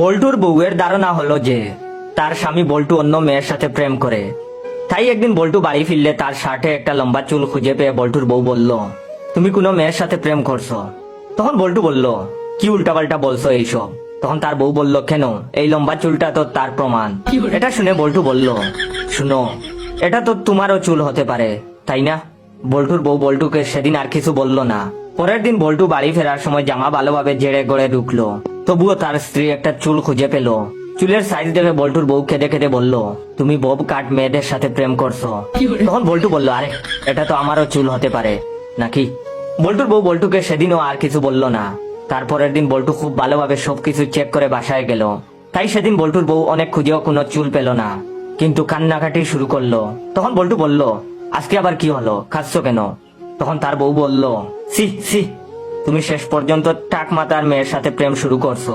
বল্টুর বউয়ের ধারণা হলো যে তার স্বামী বল্টু অন্য মেয়ের সাথে প্রেম করে। তাই একদিন বল্টু বাড়ি ফিরলে তার শার্টে একটা লম্বা চুল খুঁজে পেয়ে বল্টুর বউ বলল, তুমি কোনো মেয়ের সাথে প্রেম করছো? তখন বল্টু বলল, কি উল্টাপাল্টা বলছো এইসব? তখন তার বউ বলল, কেন, এই লম্বা চুলটা তো তার প্রমাণ। এটা শুনে বল্টু বলল, শুনো, এটা তো তোমারও চুল হতে পারে, তাই না? বল্টুর বউ বল্টুকে সেদিন আর কিছু বলল না। পরের দিন বল্টু বাড়ি ফেরার সময় জামা ভালোভাবে জেড়ে গড়ে ঢুকলো, তবুও তার স্ত্রী একটা চুল খুঁজে পেল। চুলের সাইজ দেখে বল্টুর বউ কেঁদে কেঁদে বলল, তুমি বব কাট মেয়েদের সাথে প্রেম করছো। তখন বল্টু বলল, আরে এটা তো আমারও চুল হতে পারে নাকি? বল্টুর বউ বল্টুকে সেদিনও আর কিছু বলল না। তারপরের দিন বল্টু খুব ভালোভাবে সবকিছু চেক করে বাসায় গেল। তাই সেদিন বল্টুর বউ অনেক খুঁজেও কোনো চুল পেল না, কিন্তু কান্নাকাটি শুরু করলো। তখন বল্টু বলল, আজকে আবার কি হলো, খাচ্ছো কেন? তখন তার বউ বলল, সি সি, তুমি শেষ পর্যন্ত টাক মাতার মেয়ের সাথে প্রেম শুরু করছো।